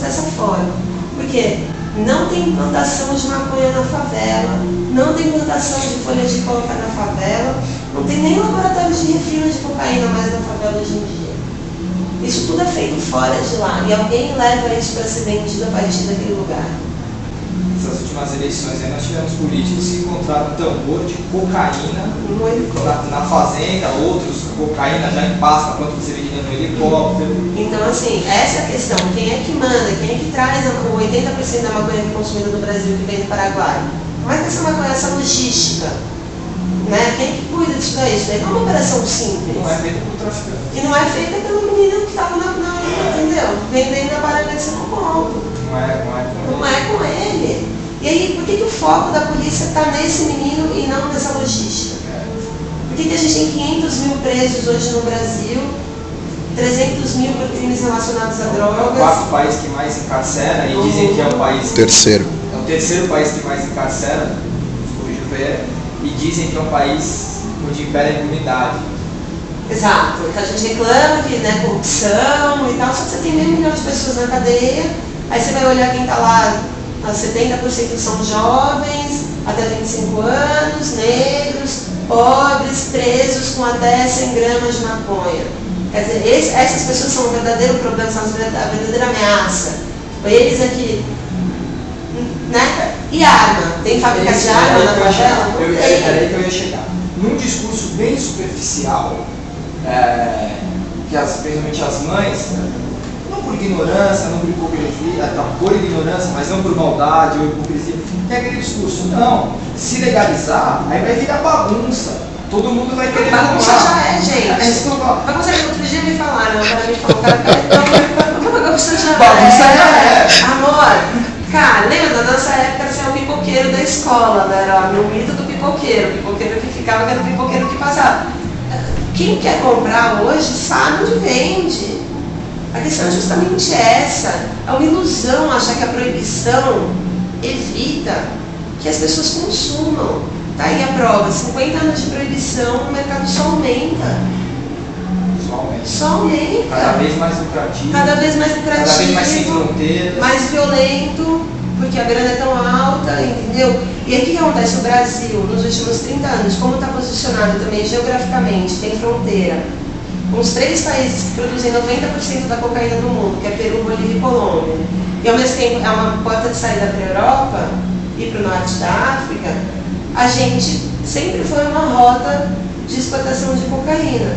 dessa forma. Porque não tem plantação de maconha na favela, não tem plantação de folha de coca na favela, não tem nem laboratório de refino de cocaína mais na favela hoje em dia. Isso tudo é feito fora de lá e alguém leva isso para ser vendido a partir daquele lugar. Nessas últimas eleições aí nós tivemos políticos que encontraram tambor de cocaína na fazenda, outros cocaína já em pasta quando você vendida no helicóptero. Então assim, essa é a questão, quem é que manda, quem é que traz o 80% da maconha que é consumida no Brasil que vem do Paraguai? Como é que essa maconha, essa logística, né? Quem é que cuida disso daí? Isso daí não é uma operação simples. Não é feita por traficante. E não é feita pelo menino que estava entendeu? Vendendo a Paraguai no ponto. Não é com ele. E aí, por que o foco da polícia está nesse menino e não nessa logística? Por que a gente tem 500 mil presos hoje no Brasil, 300 mil por crimes relacionados a drogas? É o quarto país que mais encarcera e dizem que é o país... Terceiro. É o terceiro país que mais encarcera, e dizem que é um país onde impera a impunidade. Exato. Então a gente reclama que, né, corrupção e tal, só que você tem meio milhão de pessoas na cadeia, aí você vai olhar quem está lá, 70% são jovens, até 25 anos, negros, pobres, presos com até 100 gramas de maconha. Quer dizer, essas pessoas são o verdadeiro problema, são a verdadeira ameaça. Eles aqui, né? E arma? Tem fábrica de arma na favela? Era aí que eu ia chegar. Num discurso bem superficial, que principalmente as mães, não por ignorância, não por hipocrisia, por ignorância, mas não por maldade ou hipocrisia, tem aquele discurso, não, se legalizar, aí vai virar bagunça. Todo mundo vai querer bagunça já é, gente. Bagunça outro dia me falaram, o cara me falou, bagunça já é. Amor, cara, lembra da nossa época, você era o pipoqueiro da escola, né? Era o mito do pipoqueiro, o pipoqueiro que ficava, que era o pipoqueiro que passava. Quem quer comprar hoje sabe onde vende. A questão é justamente essa. É uma ilusão achar que a proibição evita que as pessoas consumam. Tá aí a prova, 50 anos de proibição, o mercado só aumenta. Só aumenta. Cada vez mais lucrativo. Cada vez mais lucrativo. Cada vez mais sem fronteiras. Mais violento, porque a grana é tão alta, entendeu? E aí o que acontece no Brasil, nos últimos 30 anos, como está posicionado também geograficamente, tem fronteira, com os 3 países que produzem 90% da cocaína do mundo, que é Peru, Bolívia e Colômbia, e ao mesmo tempo é uma porta de saída para a Europa e para o norte da África, a gente sempre foi uma rota de exportação de cocaína.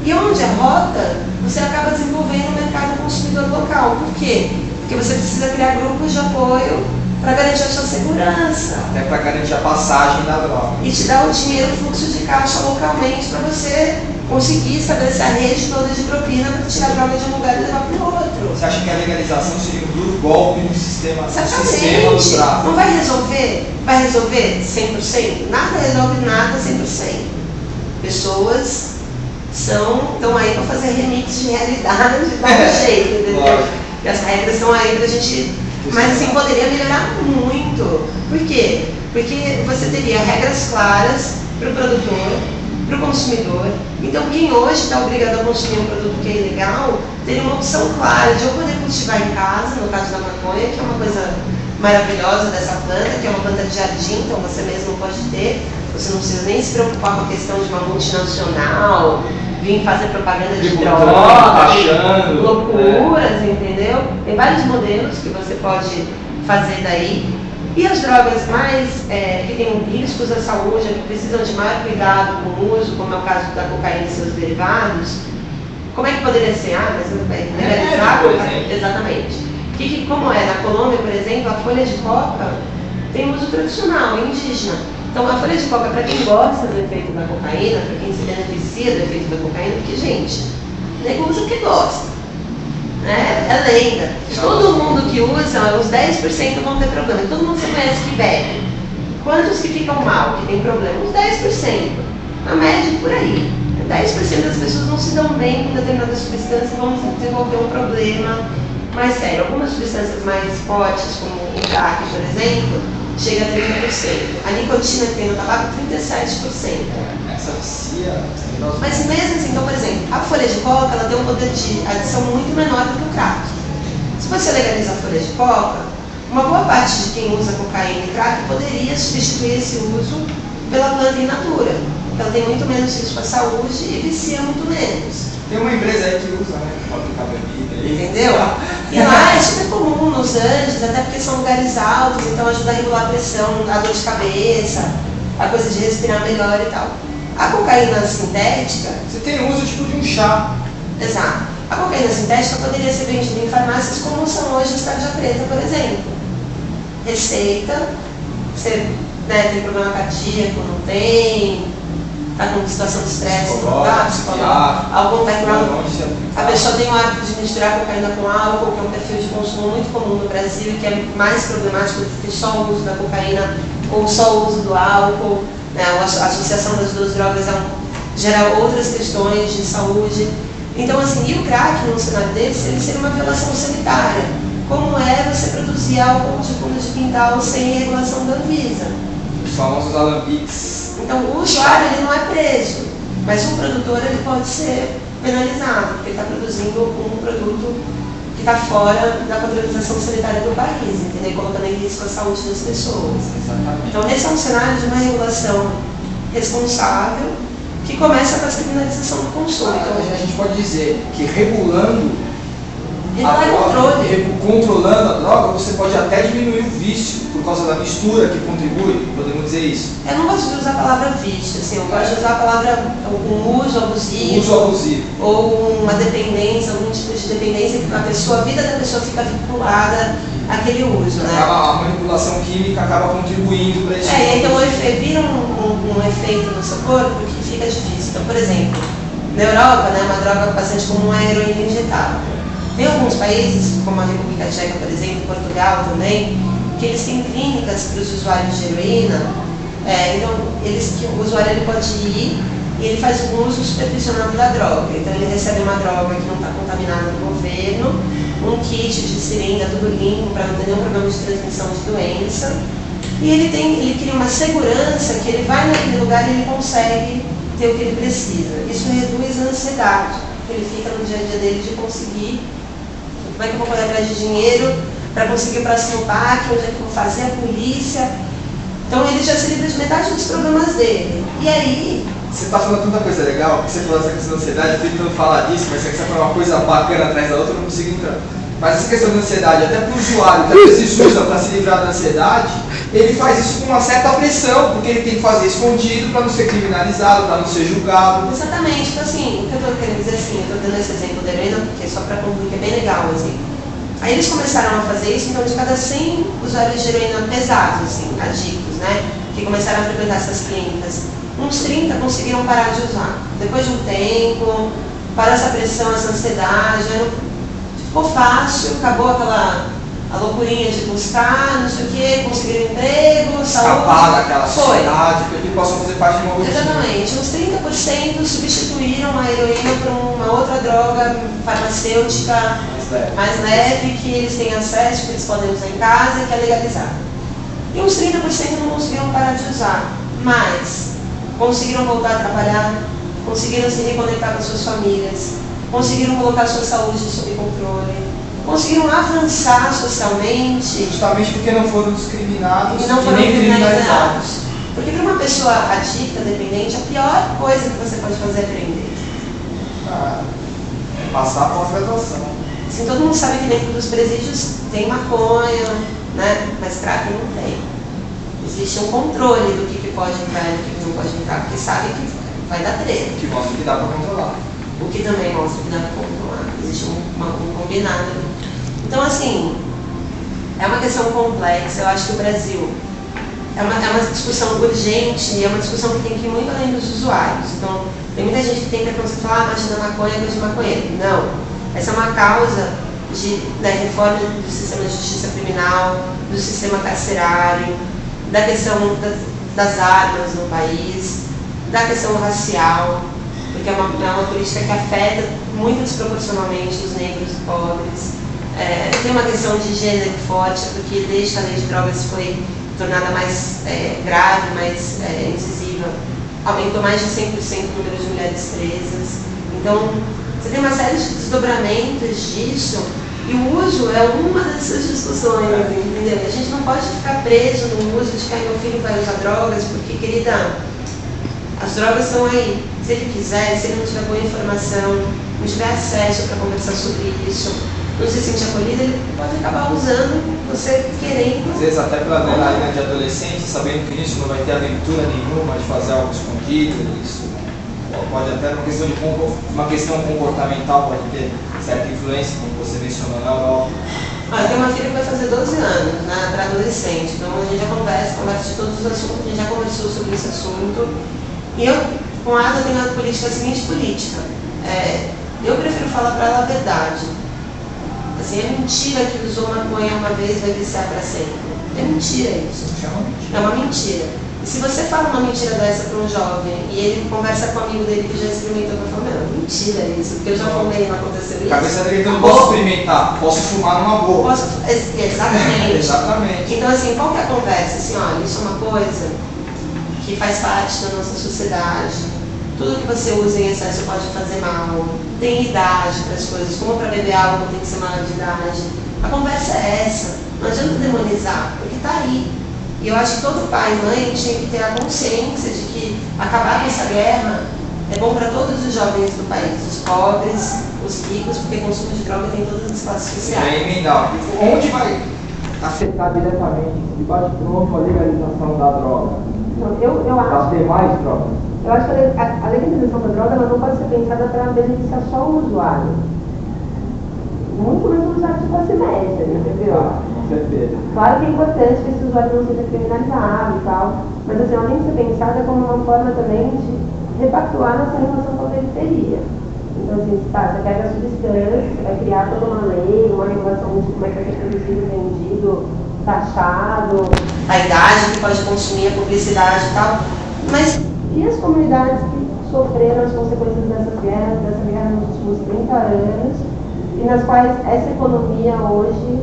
E onde é rota, você acaba desenvolvendo o mercado consumidor local. Por quê? Porque você precisa criar grupos de apoio para garantir a sua segurança. Até para garantir a passagem da droga. E te dar o dinheiro, o fluxo de caixa localmente para você conseguir estabelecer a rede toda de propina para tirar a droga de um lugar e levar para o outro. Você acha que a legalização seria um duro golpe no sistema, do tráfico? Não vai resolver? Vai resolver 100%? Nada resolve nada 100%. Pessoas estão aí para fazer remix de realidade de todo jeito, entendeu? E as regras estão aí para a gente... Mas assim, poderia melhorar muito. Por quê? Porque você teria regras claras para o produtor, para o consumidor. Então, quem hoje está obrigado a consumir um produto que é ilegal, teria uma opção clara de eu poder cultivar em casa, no caso da maconha, que é uma coisa maravilhosa dessa planta, que é uma planta de jardim, então você mesmo pode ter. Você não precisa nem se preocupar com a questão de uma multinacional, vir fazer propaganda de drogas, loucuras, entendeu? Tem vários modelos que você pode fazer daí. E as drogas mais que têm riscos à saúde, que precisam de maior cuidado com o uso, como é o caso da cocaína e seus derivados, como é que poderia ser? Mas legalizar? Exatamente. Como é na Colômbia, por exemplo, a folha de coca tem uso tradicional, indígena. Então, a folha de coca, para quem gosta do efeito da cocaína, para quem se beneficia do efeito da cocaína, porque, gente, nego usa o que gosta. Né? É lenda. Todo mundo que usa, os 10% vão ter problema. Todo mundo que você conhece que bebe. Quantos que ficam mal, que tem problema? Uns 10%. A média por aí. 10% das pessoas não se dão bem com determinadas substâncias e vão desenvolver um problema mais sério. Algumas substâncias mais fortes, como o crack, por exemplo, chega a 30%. A nicotina que tem no tabaco, 37%. Essa vicia... Mas mesmo assim, então, por exemplo, a folha de coca, ela tem um poder de adição muito menor do que o crack. Se você legaliza a folha de coca, uma boa parte de quem usa cocaína e crack poderia substituir esse uso pela planta in natura. Ela tem muito menos risco à saúde e vicia muito menos. Tem uma empresa aí que usa, né? Para aplicar bebida. Entendeu? E lá é super comum nos Andes, até porque são lugares altos, então ajuda a regular a pressão, a dor de cabeça, a coisa de respirar melhor e tal. A cocaína sintética... Você tem uso tipo de um chá. Exato. A cocaína sintética poderia ser vendida em farmácias como são hoje as tarja preta, por exemplo. Receita, você tem problema cardíaco, não tem, está com situação de estresse, não está, psicológico, algum background. A pessoa tem o hábito de misturar cocaína com álcool, que é um perfil de consumo muito comum no Brasil e que é mais problemático do que só o uso da cocaína ou só o uso do álcool. Né? A associação das duas drogas gera outras questões de saúde. Então, assim, e o crack, num cenário desse, ele seria uma violação sanitária. Como é você produzir álcool de fundo de quintal sem regulação da Anvisa? Os famosos alambiques. Então, o usuário ele não é preso, mas o produtor ele pode ser penalizado, porque ele está produzindo um produto que está fora da padronização sanitária do país, entendeu? Colocando em risco a saúde das pessoas. Exatamente. Então, esse é um cenário de uma regulação responsável que começa com a criminalização do consumo. Então, a gente pode dizer que regulando a droga, controlando a droga, você pode até diminuir o vício por causa da mistura que contribui, podemos dizer isso. Eu não gosto de usar a palavra vício, assim, eu gosto de usar a palavra um uso abusivo, ou uma dependência, algum tipo de dependência que a vida da pessoa fica vinculada àquele uso, né? A manipulação química acaba contribuindo para isso. Então vira um efeito no seu corpo que fica difícil. Então, por exemplo, na Europa, né, uma droga bastante comum é a heroína injetável. Tem alguns países, como a República Tcheca, por exemplo, Portugal também, que eles têm clínicas para os usuários de heroína. Então, o usuário ele pode ir e ele faz um uso supervisionado da droga. Então, ele recebe uma droga que não está contaminada no governo, um kit de seringa, tudo limpo, para não ter nenhum problema de transmissão de doença. E ele cria uma segurança que ele vai naquele lugar e ele consegue ter o que ele precisa. Isso reduz a ansiedade, porque ele fica no dia a dia dele de conseguir. Como é que eu vou correr atrás de dinheiro para conseguir o próximo PAC, onde é que eu vou fazer a polícia? Então ele já se livra de metade dos problemas dele. E aí... Você está falando tanta coisa legal, que você falou essa questão da ansiedade, eu tentando falar disso, mas você falou uma coisa bacana atrás da outra, eu não consigo entrar. Mas essa questão da ansiedade, até para o usuário que às vezes usa para se livrar da ansiedade, ele faz isso com uma certa pressão, porque ele tem que fazer escondido para não ser criminalizado, para não ser julgado. Exatamente, então assim, o que eu estou querendo dizer assim, eu estou dando esse exemplo da heroína, porque só para concluir que é bem legal, assim. Aí eles começaram a fazer isso, então de cada 100 usuários de heroína pesados, assim, adictos, né, que começaram a frequentar essas clínicas, uns 30 conseguiram parar de usar. Depois de um tempo, para essa pressão, essa ansiedade, ficou fácil, acabou a loucurinha de buscar, não sei o que, conseguir um emprego, escapar daquela sociedade, para que possam fazer parte de uma rotina. Exatamente, uns 30% substituíram a heroína por uma outra droga farmacêutica mais leve, que eles têm acesso, que eles podem usar em casa e que é legalizada. E uns 30% não conseguiram parar de usar, mas conseguiram voltar a trabalhar, conseguiram se reconectar com suas famílias, conseguiram colocar sua saúde sob controle, conseguiram avançar socialmente. Justamente porque não foram discriminados e não foram nem criminalizados. Porque para uma pessoa adicta, dependente, a pior coisa que você pode fazer é prender. Passar a pós-graduação. Assim, todo mundo sabe que dentro dos presídios tem maconha, né? Mas crack não tem. Existe um controle do que pode entrar e do que não pode entrar, porque sabe que vai dar treta. Que mostra que dá para controlar. O que também mostra que dá para controlar. Existe um combinado. Então, assim, é uma questão complexa. Eu acho que o Brasil é uma discussão urgente e é uma discussão que tem que ir muito além dos usuários. Então, tem muita gente que tem preconceito de falar, mas da maconha é coisa de maconheiro. Não. Essa é uma causa da reforma do sistema de justiça criminal, do sistema carcerário, da questão das armas no país, da questão racial, porque é uma política que afeta muito desproporcionalmente os negros e pobres. Tem uma questão de gênero forte, porque desde que a lei de drogas foi tornada mais grave, mais incisiva, aumentou mais de 100% o número de mulheres presas. Então, você tem uma série de desdobramentos disso, E o uso é uma dessas discussões, entendeu? A gente não pode ficar preso no uso de que meu filho vai usar drogas, porque, querida, as drogas estão aí. Se ele quiser, se ele não tiver boa informação, não tiver acesso para conversar sobre isso, não se sentir acolhido, ele pode acabar usando, você querendo. Às vezes até pela adrenalina de adolescente, sabendo que nisso não vai ter aventura nenhuma de fazer algo escondido, isso pode até uma questão comportamental, pode ter certa influência, como você mencionou na Europa. Eu tenho uma filha que vai fazer 12 anos, para adolescente, então a gente já conversa de todos os assuntos, a gente já conversou sobre esse assunto. E eu, com a Ada, tenho a política, a seguinte política. Eu prefiro falar para ela a verdade. Assim, é mentira que usou maconha uma vez vai viciar para sempre. É mentira isso. É uma mentira. E se você fala uma mentira dessa para um jovem e ele conversa com um amigo dele que já experimentou, vai falar, não, mentira isso, porque eu já fumei e não aconteceu isso. Cabeça dele, então eu posso experimentar, posso fumar numa boa. Exatamente. Exatamente. Então, assim, qual que é a conversa? Assim, olha, isso é uma coisa que faz parte da nossa sociedade. Tudo que você usa em excesso pode fazer mal. Tem idade para as coisas, como para beber álcool tem que ser maior de idade. A conversa é essa. Não adianta demonizar, porque está aí. E eu acho que todo pai e mãe tinha que ter a consciência de que acabar com essa guerra é bom para todos os jovens do país, os pobres, os ricos, porque o consumo de droga tem todas as classes sociais. Onde vai afetar diretamente, de bate pronto, a legalização da droga? Não, eu acho. As demais drogas? Eu acho que a legalização da droga ela não pode ser pensada para beneficiar só o usuário. Muito menos o usuário de classe média, entendeu? Com certeza. Claro que é importante que esse usuário não seja criminalizado e tal, mas assim, ela tem que ser pensada como uma forma também de repactuar nossa relação com a periferia. Então, assim, você pega a substância, você vai criar toda uma lei, uma regulação de como é que vai ser produzido, vendido, taxado, a idade que pode consumir, a publicidade e tal, mas e as comunidades que sofreram as consequências dessa guerra nos últimos 30 anos, e nas quais essa economia hoje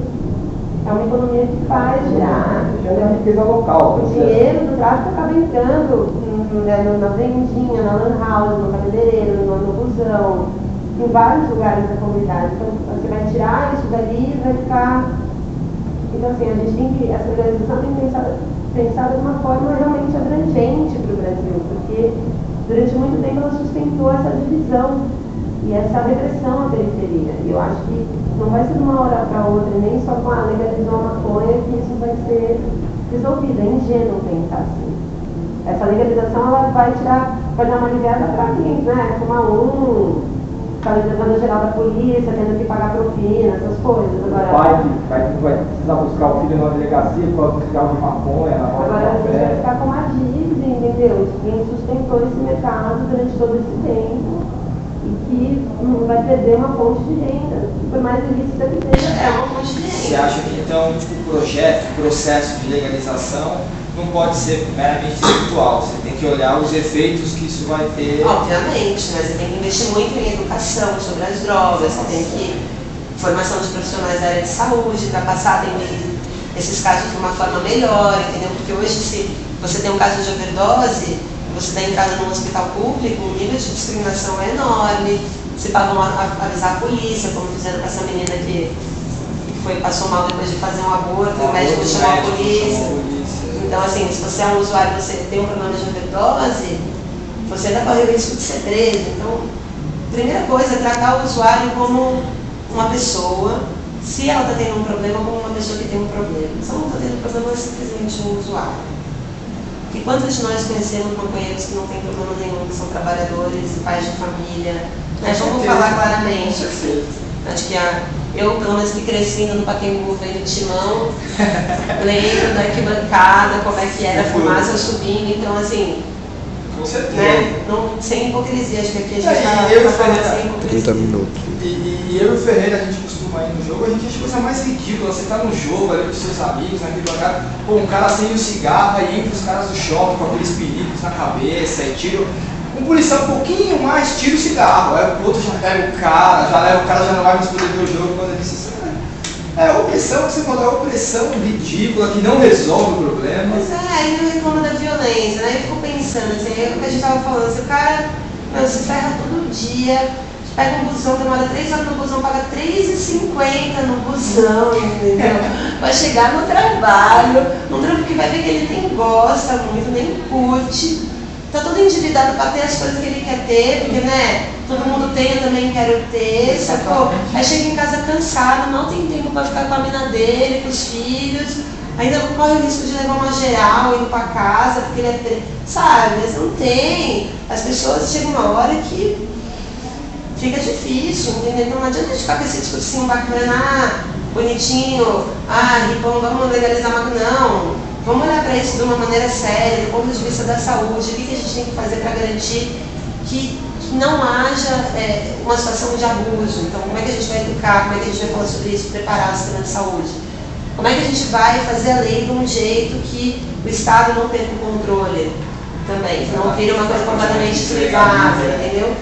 é uma economia que faz girar. É riqueza local. O dinheiro do tráfico acaba entrando na vendinha, na lan house, no cabeleireiro, no busão, em vários lugares da comunidade. Então você vai tirar isso dali e vai ficar. Então assim, a gente tem que. Essa legalização tem que ser pensada de uma forma realmente abrangente para o Brasil, porque durante muito tempo ela sustentou essa divisão e essa repressão à periferia. E eu acho que não vai ser de uma hora para outra, nem só com a legalização da maconha que isso vai ser resolvido. É ingênuo pensar assim. Essa legalização ela vai dar uma aliviada para quem, né? Fumar ficar levando geral da polícia, tendo que pagar propina, essas coisas. Agora, o pai que vai precisar buscar o filho na delegacia por causa do cigarro de maconha, na roda agora do café. vai ficar com uma dívida, entendeu? Quem sustentou esse mercado durante todo esse tempo e que vai perder uma fonte de renda, por mais ilícita que seja, é uma fonte de renda. Você acha que então o processo de legalização não pode ser meramente intelectual, você tem que olhar os efeitos que isso vai ter. Obviamente, mas você tem que investir muito em educação sobre as drogas, você tem que formação de profissionais da área de saúde, para passar a atender esses casos de uma forma melhor, entendeu? Porque hoje, se você tem um caso de overdose, você dá entrada num hospital público, o nível de discriminação é enorme, se pagam avisar a polícia, como fizeram com essa menina que passou mal depois de fazer um aborto, o médico chamou a polícia. Então, assim, se você é um usuário e você tem um problema de overdose, você ainda corre o risco de ser preso. Então, primeira coisa é tratar o usuário como uma pessoa, se ela está tendo um problema, como uma pessoa que tem um problema. Se ela não está tendo problema, é simplesmente um usuário. E quantos de nós conhecemos maconheiros que não têm problema nenhum, que são trabalhadores e pais de família? Vamos falar claramente. Acho que eu, pelo menos que cresci no Pacaembu, vendo Timão, lembro da arquibancada, como é que era a fumaça subindo, então assim, com certeza. Né? Não, sem hipocrisia, acho que aqui a gente está falando sem hipocrisia. 30 minutos. E eu e o Ferreira, a gente costuma ir no jogo, a gente acha coisa mais ridícula, você tá no jogo ali com seus amigos, na arquibancada, um cara acende o cigarro e entra os caras do shopping com aqueles perigos na cabeça e tira. Um policial um pouquinho mais tira o cigarro, aí o outro já pega o cara, já não vai mais poder ver o jogo quando ele disse é a opressão que você falou, é a opressão ridícula que não resolve o problema. Mas aí não reclama da violência, né? Eu fico pensando, assim, é o que a gente estava falando, se o cara se ferra todo dia, pega um busão, demora 3 horas no busão, paga R$3,50 no busão, entendeu? Vai chegar no trabalho, num trampo que vai ver que ele nem gosta muito, nem curte. Tá todo endividado para ter as coisas que ele quer ter, porque, né, todo mundo tem, eu também quero ter, sacou? Aí chega em casa cansado, não tem tempo para ficar com a mina dele, com os filhos, ainda corre o risco de levar uma geral indo para casa, porque ele é, sabe, mas não tem. As pessoas chegam uma hora que fica difícil, entendeu? Então não adianta a gente ficar com esse discursinho bacana, bonitinho, ripão, vamos legalizar maconha, não. Vamos olhar para isso de uma maneira séria, do ponto de vista da saúde, o que a gente tem que fazer para garantir que não haja uma situação de abuso. Então, como é que a gente vai educar, como é que a gente vai falar sobre isso, preparar o sistema de saúde? Como é que a gente vai fazer a lei de um jeito que o Estado não perca o controle também, que não vire uma coisa completamente privada, entendeu?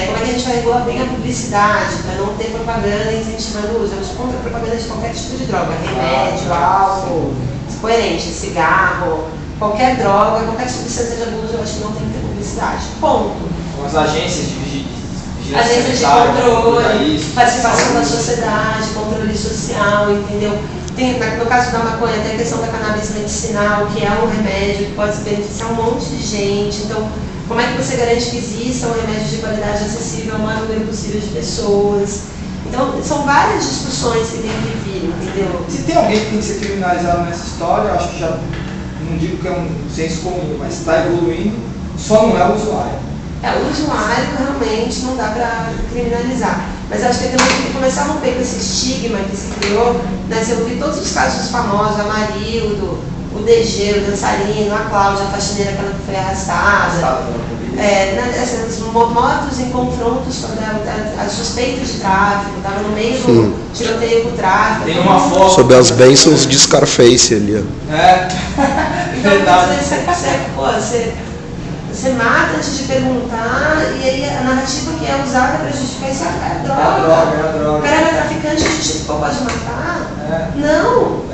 Como é que a gente vai regular bem a publicidade, para não ter propaganda incentivando o uso? Eu sou contra a propaganda de qualquer tipo de droga, remédio, álcool, coerente, cigarro, qualquer droga, qualquer substância de abuso, eu acho que não tem que ter publicidade. Ponto. Com as agências de vigilância agências de controle, participação da sociedade, controle social, entendeu? Tem, no caso da maconha, tem a questão da cannabis medicinal, que é um remédio que pode beneficiar um monte de gente. Então, como é que você garante que exista um remédio de qualidade acessível ao maior número possível de pessoas? Então, são várias discussões que tem que vir, entendeu? Se tem alguém que tem que ser criminalizado nessa história, eu acho que já, não digo que é um senso comum, mas está evoluindo, só não é o usuário. O usuário realmente não dá para criminalizar. Mas acho que também tem que começar a romper com esse estigma que se criou, né? Se eu vi todos os casos famosos, a Marildo, o DG, o dançarino, a Cláudia, a faxineira que ela foi arrastada. Essas motos em confrontos, as suspeitas de tráfico, estava no meio do tiroteio com o tráfico. Tem uma foto. Sob as bênçãos de Scarface ali. Então, verdade. Você mata antes de perguntar, e aí a narrativa que é usada para justificar isso é a droga. O cara era traficante, justificou, pode matar? Não.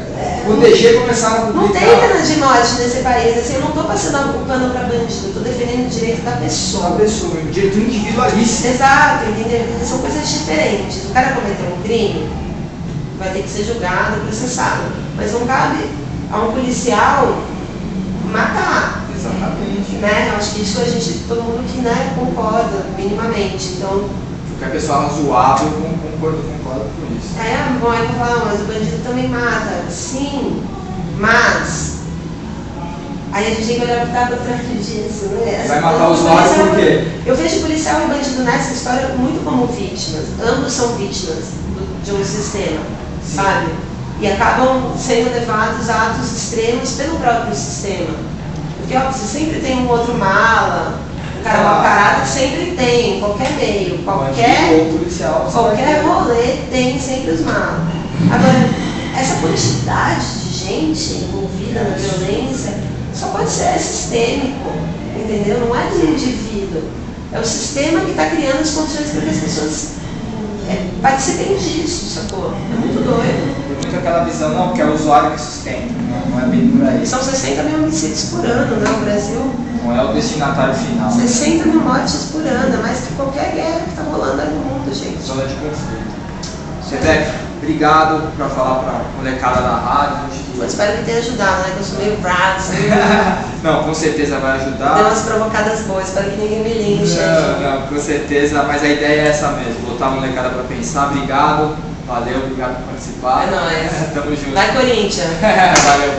O DG começaram a publicar. Não tem pena de morte nesse país. Assim, eu não estou passando o pano para bandido, eu estou defendendo o direito da pessoa. O direito individualista. Exato, entendeu? Porque são coisas diferentes. O cara cometeu um crime, vai ter que ser julgado, processado. Mas não cabe a um policial matar. Exatamente. Né? Eu acho que isso a gente, todo mundo que, né, concorda minimamente. Então, porque a pessoa razoável concorda com isso. Bom, aí eu falo, mas o bandido também mata. Sim, mas aí a gente tem que olhar para trás disso, né? Vai matar o usuário por quê? Eu vejo policial e bandido nessa história muito como vítimas. Ambos são vítimas de um sistema, sabe? E acabam sendo levados a atos extremos pelo próprio sistema. Porque, óbvio, você sempre tem um outro mala, um cara mau caráter sempre tem, qualquer meio, qualquer rolê tem sempre os malas. Agora, essa quantidade de gente envolvida na violência só pode ser sistêmico, entendeu? Não é do indivíduo. É o sistema que está criando as condições para que as pessoas participem disso, sacou? É muito doido. Tem muito aquela visão, não, que é o usuário que sustenta, não é bem por aí. São 60 mil homicídios por ano, né, no Brasil? Não é o destinatário final. 60 mil mortes por ano, mais que qualquer guerra que está rolando aí no mundo, gente. Zona de conflito. Cetec, obrigado por falar para a molecada da rádio. Eu espero que tenha ajudado, né? Que eu sou meio bravo, Não, com certeza vai ajudar. Deu umas provocadas boas, espero que ninguém me linche. Não, com certeza, mas a ideia é essa mesmo, botar a molecada para pensar. Obrigado, valeu, obrigado por participar. É nóis. Tamo junto. Vai, Corinthians. Valeu,